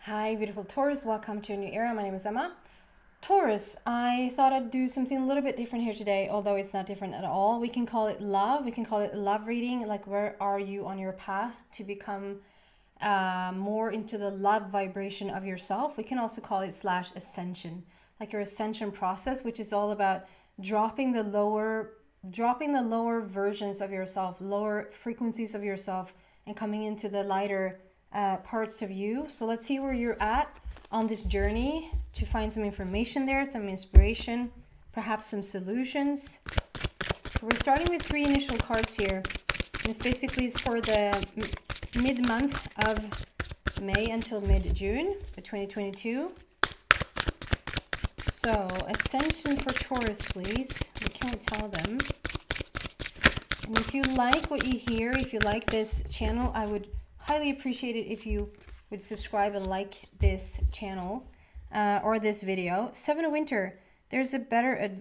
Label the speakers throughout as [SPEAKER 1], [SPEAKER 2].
[SPEAKER 1] Hi, beautiful Taurus. Welcome to a new era. My name is Emma. Taurus, I thought I'd do something a little bit different here today, although it's not different at all. We can call it love. We can call it a love reading. Like, where are you on your path to become more into the love vibration of yourself? We can also call it / ascension, like your ascension process, which is all about dropping the lower versions of yourself, lower frequencies of yourself, and coming into the lighter parts of you. So let's see where you're at on this journey to find some information there, some inspiration, perhaps some solutions. So we're starting with 3 initial cards here. And it's basically for the mid-month of May until mid-June of 2022. So Ascension for Taurus, please. We can't tell them. And if you like what you hear, if you like this channel, I would highly appreciate it if you would subscribe and like this channel or this video. 7 of Winter, there's a better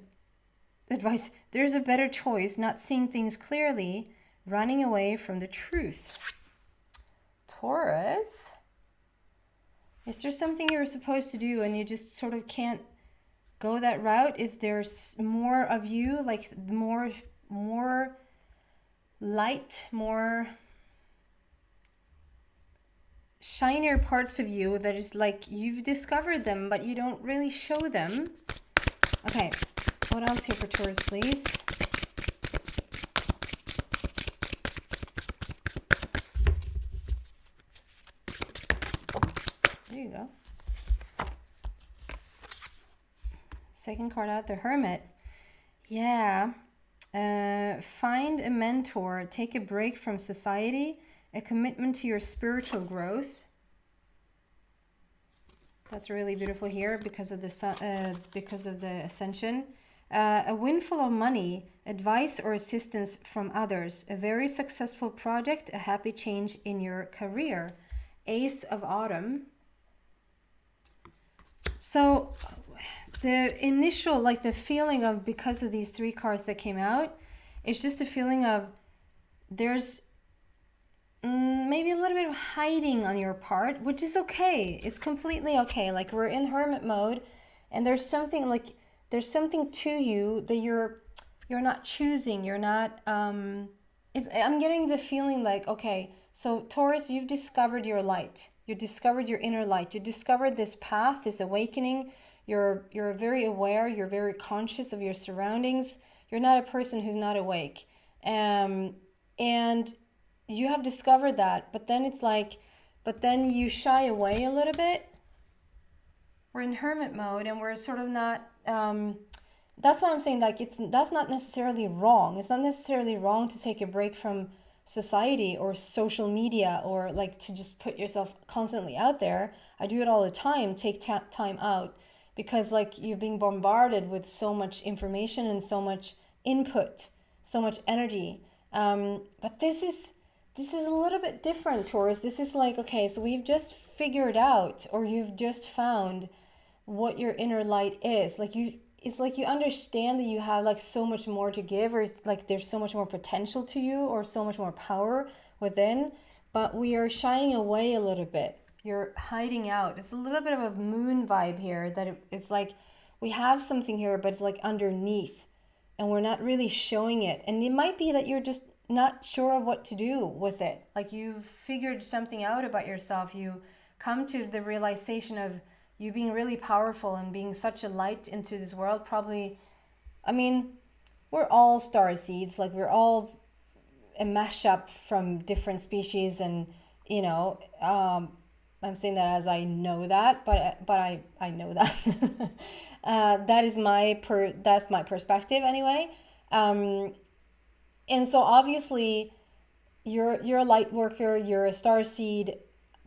[SPEAKER 1] advice. There's a better choice, not seeing things clearly, running away from the truth. Taurus, is there something you're supposed to do and you just sort of can't go that route? Is there more of you, like more light, more shinier parts of you that is like you've discovered them but you don't really show them? Okay, what else here for Taurus, please? There you go. Second card out, the Hermit. Yeah. Find a mentor, take a break from society, a commitment to your spiritual growth. That's really beautiful here because of the Ascension. A windfall of money, advice or assistance from others, a very successful project, a happy change in your career. Ace of Autumn. So the initial, like the feeling of, because of these 3 cards that came out, it's just a feeling of there's maybe a little bit of hiding on your part, which is okay. It's completely okay. Like, we're in hermit mode, and there's something to you that you're not choosing. You're not. I'm getting the feeling like, okay, so Taurus, you've discovered your light. You discovered your inner light. You discovered this path, this awakening. You're very aware. You're very conscious of your surroundings. You're not a person who's not awake, and you have discovered that, but then it's like, but then you shy away a little bit. We're in hermit mode and we're sort of not, that's what I'm saying, like that's not necessarily wrong. It's not necessarily wrong to take a break from society or social media, or like to just put yourself constantly out there. I do it all the time, take time out, because like you're being bombarded with so much information and so much input, so much energy. But this is a little bit different, Taurus. This is like, okay, so we've just figured out, or you've just found what your inner light is. Like it's like you understand that you have like so much more to give, or like there's so much more potential to you, or so much more power within, but we are shying away a little bit. You're hiding out. It's a little bit of a moon vibe here, that it's like we have something here, but it's like underneath, and we're not really showing it. And it might be that you're just not sure what to do with it. Like, you've figured something out about yourself. You come to the realization of you being really powerful and being such a light into this world. Probably, I mean, we're all star seeds. Like, we're all a mashup from different species, and you know, I'm saying that as I know that, but I know that. That is that's my perspective anyway. And so obviously you're a light worker, you're a star seed,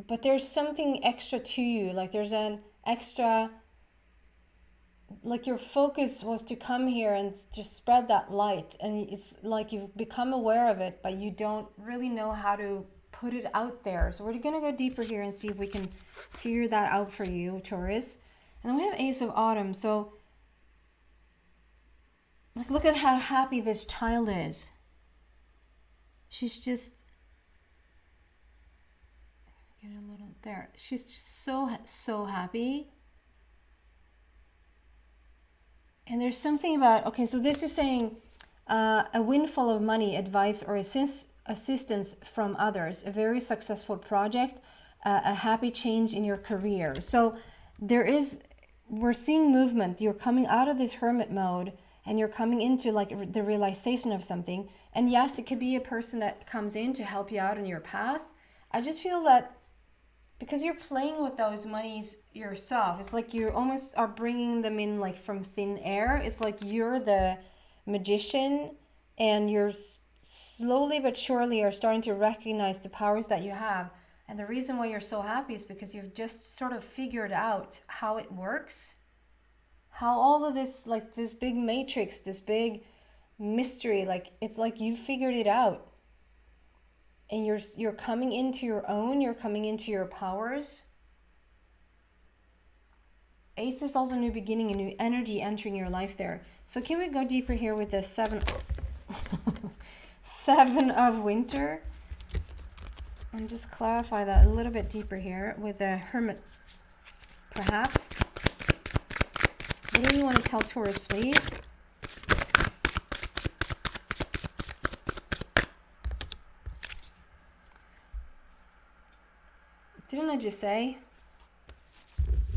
[SPEAKER 1] but there's something extra to you. Like, there's an extra, like your focus was to come here and to spread that light. And it's like you've become aware of it, but you don't really know how to put it out there. So we're going to go deeper here and see if we can figure that out for you, Taurus. And then we have Ace of Autumn. So like, look at how happy this child is. She's just, get a little There. She's just so happy. And there's something about, okay, so this is saying a windfall of money, advice, or assistance from others, a very successful project, a happy change in your career. So we're seeing movement. You're coming out of this hermit mode and you're coming into like the realization of something. And yes, it could be a person that comes in to help you out on your path. I just feel that because you're playing with those monies yourself, it's like you almost are bringing them in like from thin air. It's like you're the magician and you're slowly but surely are starting to recognize the powers that you have. And the reason why you're so happy is because you've just sort of figured out how it works. How all of this, like this big matrix, this big mystery, like it's like you figured it out. And you're coming into your own, you're coming into your powers. Ace is also a new beginning, a new energy entering your life there. So can we go deeper here with the seven of winter? And just clarify that a little bit deeper here with the hermit, perhaps. What do you want to tell Taurus, please? Didn't I just say?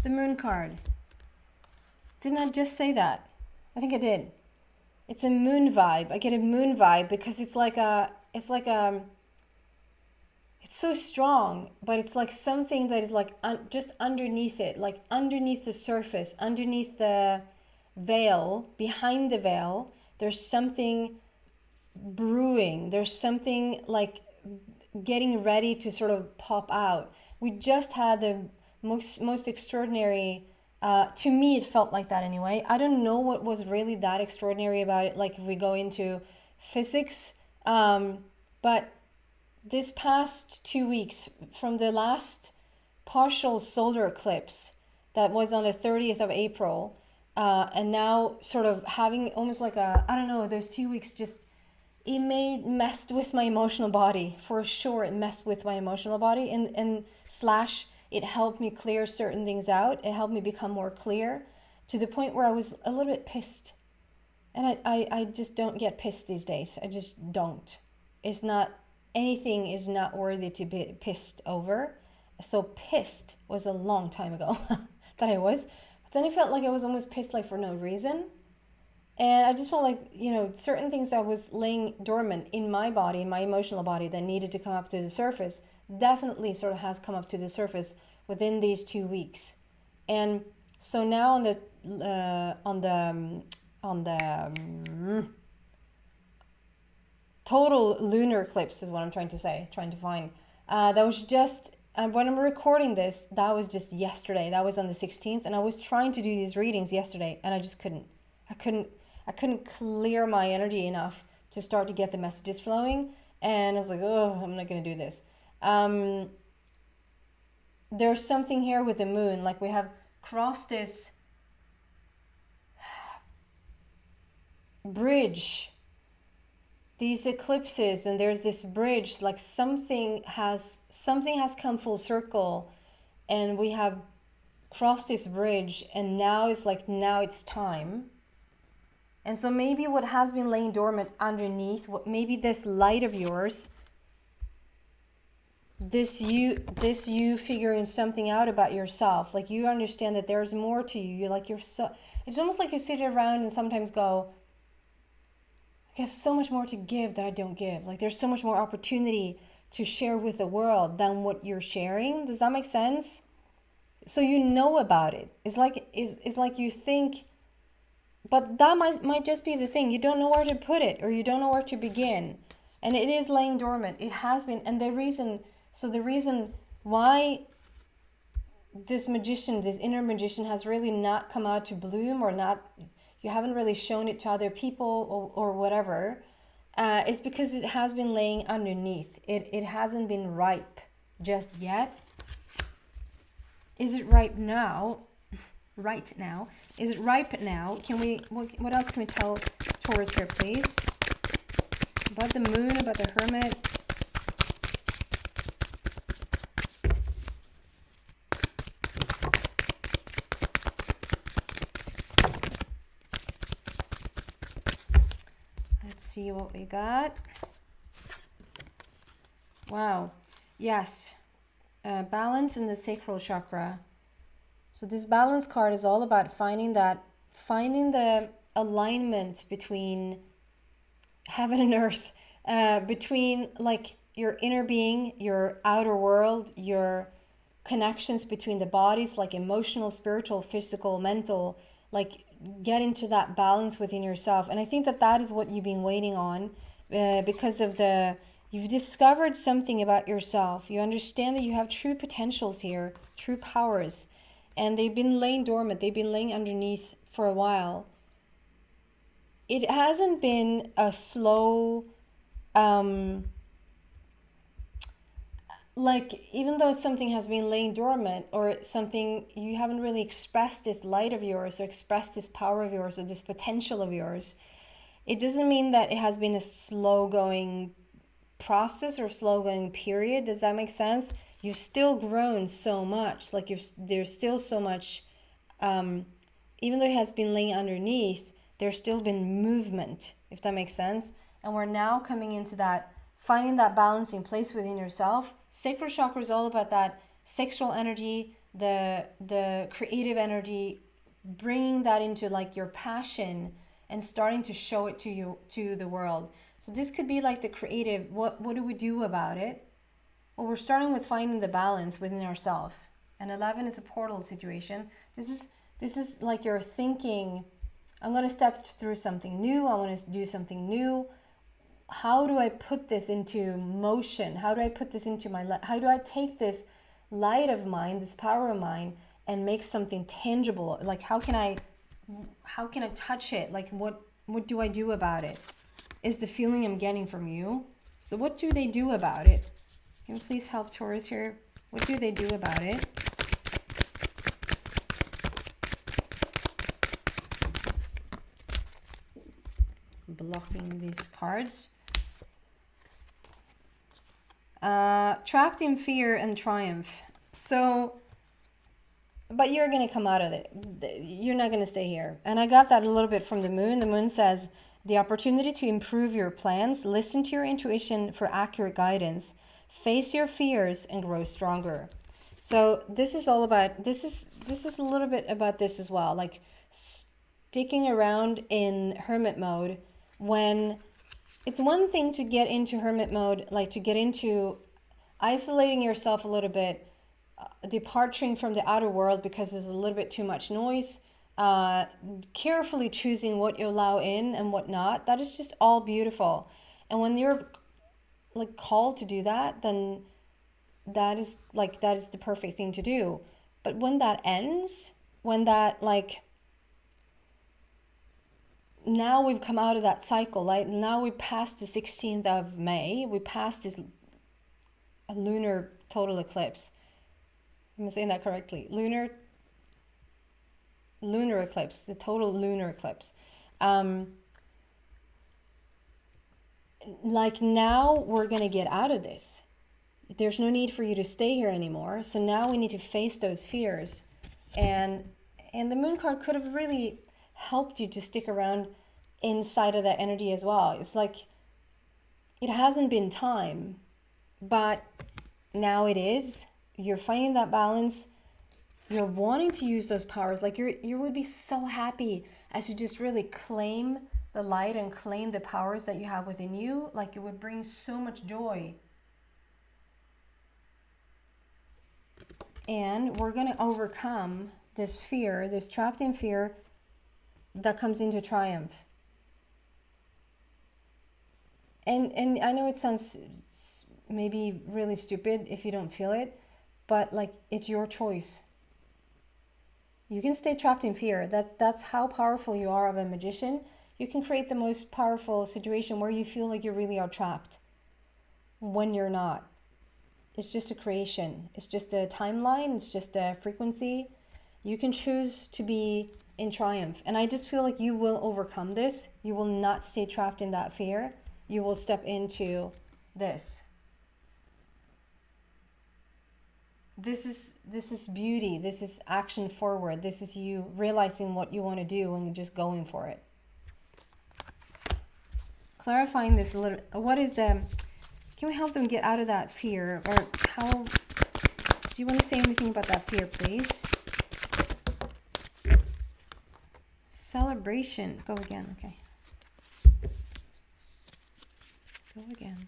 [SPEAKER 1] The moon card. Didn't I just say that? I think I did. It's a moon vibe. I get a moon vibe because it's so strong, but it's like something that is like just underneath it, like underneath the surface, underneath the veil, behind the veil, there's something brewing. There's something like getting ready to sort of pop out. We just had the most extraordinary, to me it felt like that anyway. I don't know what was really that extraordinary about it, like if we go into physics, but this past 2 weeks from the last partial solar eclipse that was on the 30th of April, and now sort of having almost like I don't know, those 2 weeks just, it messed with my emotional body. For sure, it messed with my emotional body and slash, it helped me clear certain things out. It helped me become more clear to the point where I was a little bit pissed. And I just don't get pissed these days. I just don't. It's not, anything is not worthy to be pissed over. So pissed was a long time ago that I was. But then I felt like I was almost pissed like for no reason. And I just felt like, you know, certain things that was laying dormant in my body, in my emotional body, that needed to come up to the surface, definitely sort of has come up to the surface within these 2 weeks. And so now on the total lunar eclipse is what I'm trying to find. That was just, when I'm recording this, that was just yesterday. That was on the 16th. And I was trying to do these readings yesterday and I just couldn't. I couldn't clear my energy enough to start to get the messages flowing. And I was like, oh, I'm not going to do this. There's something here with the moon. Like we have crossed this bridge, these eclipses, and there's this bridge, like something has come full circle and we have crossed this bridge and now it's time. And so maybe what has been laying dormant underneath, maybe this light of yours, this you figuring something out about yourself, like you understand that there's more to you. It's almost like you sit around and sometimes go, I have so much more to give that I don't give. Like there's so much more opportunity to share with the world than what you're sharing. Does that make sense? So you know about it. It's like you think, but that might just be the thing. You don't know where to put it or you don't know where to begin. And it is laying dormant. It has been. And the reason why this magician, this inner magician has really not come out to bloom or not, you haven't really shown it to other people or whatever, is because it has been laying underneath. It hasn't been ripe just yet. Is it ripe now? Right now. Is it ripe now? What else can we tell Taurus here, please? About the moon, about the hermit. see what we got. Wow. Yes. Balance in the sacral chakra. So this balance card is all about finding the alignment between heaven and earth, between like your inner being, your outer world, your connections between the bodies, like emotional, spiritual, physical, mental, like get into that balance within yourself. And I think that is what you've been waiting on, because of you've discovered something about yourself. You understand that you have true potentials here, true powers, and they've been laying dormant. They've been laying underneath for a while. It hasn't been a slow, like, even though something has been laying dormant, or something, you haven't really expressed this light of yours, or expressed this power of yours, or this potential of yours, it doesn't mean that it has been a slow going process or slow going period. Does that make sense? You've still grown so much, like there's still so much, even though it has been laying underneath, there's still been movement, if that makes sense. And we're now coming into that, finding that balancing place within yourself. Sacral chakra is all about that sexual energy, the creative energy, bringing that into like your passion and starting to show it to the world. So this could be like the creative, what do we do about it? Well, we're starting with finding the balance within ourselves. And 11 is a portal situation. This is like you're thinking, I'm going to step through something new. I want to do something new. How do I put this into motion? How do I put this into how do I take this light of mine, this power of mine, and make something tangible? Like, how can I touch it? Like, what do I do about it? Is the feeling I'm getting from you. So what do they do about it? Can you please help Taurus here? What do they do about it? Blocking these cards. Trapped in fear and triumph. So, but you're going to come out of it. You're not going to stay here. And I got that a little bit from the moon. The moon says, the opportunity to improve your plans, listen to your intuition for accurate guidance, face your fears, and grow stronger. So this is all about, this is a little bit about this as well. Like sticking around in hermit mode, when it's one thing to get into hermit mode, like to get into isolating yourself a little bit, departing from the outer world because there's a little bit too much noise, carefully choosing what you allow in and what not. That is just all beautiful. And when you're like called to do that, then that is the perfect thing to do. But when that ends, when that like, now we've come out of that cycle, right? Now we passed the 16th of May. We passed this lunar total eclipse. Am I saying that correctly? Lunar eclipse, the total lunar eclipse. Like now we're going to get out of this. There's no need for you to stay here anymore. So now we need to face those fears. And the moon card could have really helped you to stick around inside of that energy as well. It's like it hasn't been time, but now it is. You're finding that balance. You're wanting to use those powers. Like you would be so happy as you just really claim the light and claim the powers that you have within you. Like it would bring so much joy. And we're going to overcome this fear, this trapped in fear that comes into triumph. And I know it sounds maybe really stupid if you don't feel it, but like it's your choice. You can stay trapped in fear. That's how powerful you are of a magician. You can create the most powerful situation where you feel like you really are trapped when you're not. It's just a creation. It's just a timeline. It's just a frequency. You can choose to be in triumph. And I just feel like you will overcome this. You will not stay trapped in that fear. You will step into this. This is beauty. This is action forward. This is you realizing what you want to do and just going for it. clarifying this a little. What is the, can we help them get out of that fear? Or how, do you want to say anything about that fear, please? Celebration. Go again. Okay. Go again.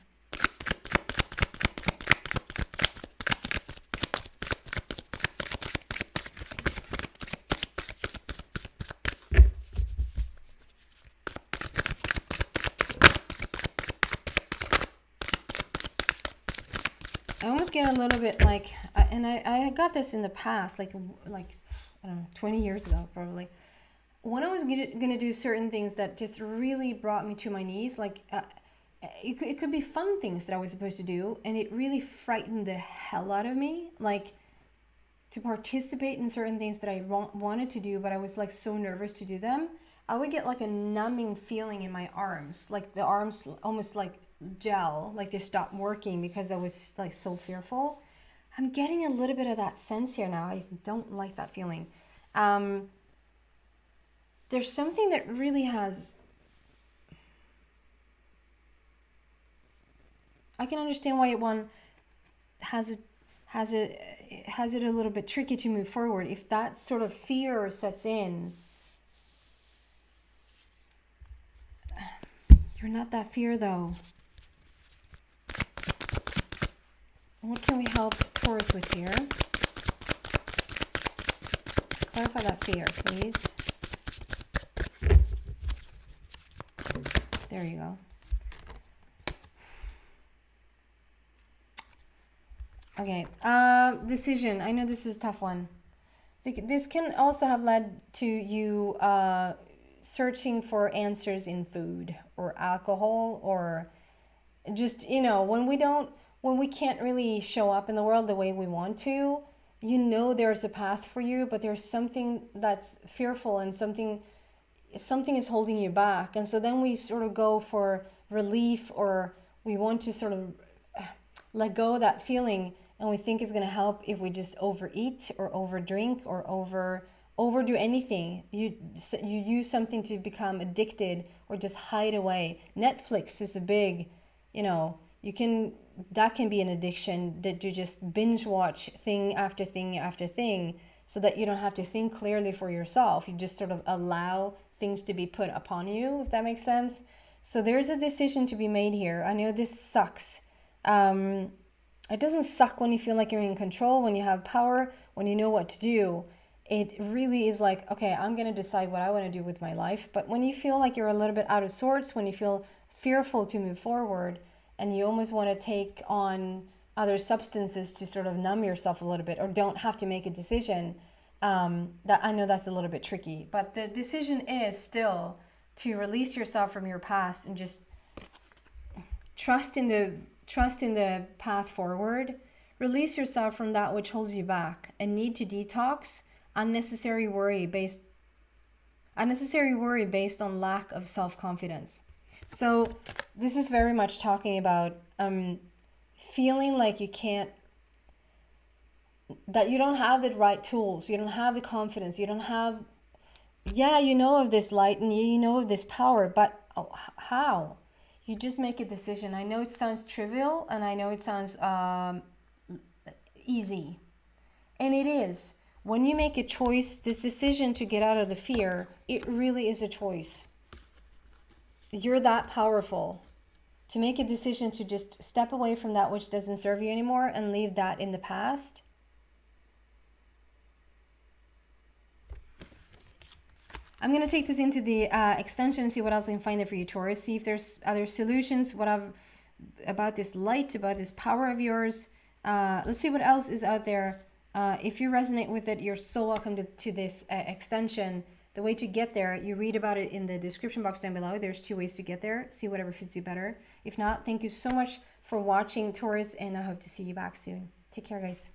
[SPEAKER 1] I almost get a little bit like, and I got this in the past, like I don't know, 20 years ago probably. When I was gonna do certain things that just really brought me to my knees, like it could be fun things that I was supposed to do, and it really frightened the hell out of me, like to participate in certain things that I wanted to do, but I was like so nervous to do them. I would get like a numbing feeling in my arms, like the arms almost like gel, like they stopped working because I was like so fearful. I'm getting a little bit of that sense here now. I don't like that feeling. There's something that really has, I can understand why one has it a little bit tricky to move forward. If that sort of fear sets in, you're not that fear though. What can we help Taurus with here? Clarify that fear, please. There you go. Okay, decision. I know this is a tough one. This can also have led to you searching for answers in food or alcohol, or just, you know, when we can't really show up in the world the way we want to, you know there's a path for you, but there's something that's fearful and something is holding you back. And so then we sort of go for relief, or we want to sort of let go of that feeling, and we think it's going to help if we just overeat or overdrink or overdo anything. You use something to become addicted or just hide away. Netflix is a big, you know, that can be an addiction, that you just binge watch thing after thing after thing, so that you don't have to think clearly for yourself. You just sort of allow things to be put upon you, if that makes sense. So there's a decision to be made here. I know this sucks. It doesn't suck when you feel like you're in control, when you have power, when you know what to do. It really is like, okay, I'm going to decide what I want to do with my life. But when you feel like you're a little bit out of sorts, when you feel fearful to move forward, and you almost want to take on other substances to sort of numb yourself a little bit, or don't have to make a decision, that I know that's a little bit tricky. But the decision is still to release yourself from your past and just trust in the path forward. Release yourself from that which holds you back, and need to detox unnecessary worry based on lack of self-confidence. So this is very much talking about feeling like that you don't have the right tools, you don't have the confidence, you don't have, you know of this light and you know of this power, but how? You just make a decision. I know it sounds trivial, and I know it sounds easy, and it is. When you make a choice, this decision to get out of the fear, it really is a choice. You're that powerful to make a decision to just step away from that which doesn't serve you anymore and leave that in the past. I'm going to take this into the extension and see what else I can find there for you, Taurus. See if there's other solutions, about this light, about this power of yours. Let's see what else is out there. If you resonate with it, you're so welcome to this extension. The way to get there, you read about it in the description box down below. There's 2 ways to get there. See whatever fits you better. If not, thank you so much for watching, Taurus, and I hope to see you back soon. Take care, guys.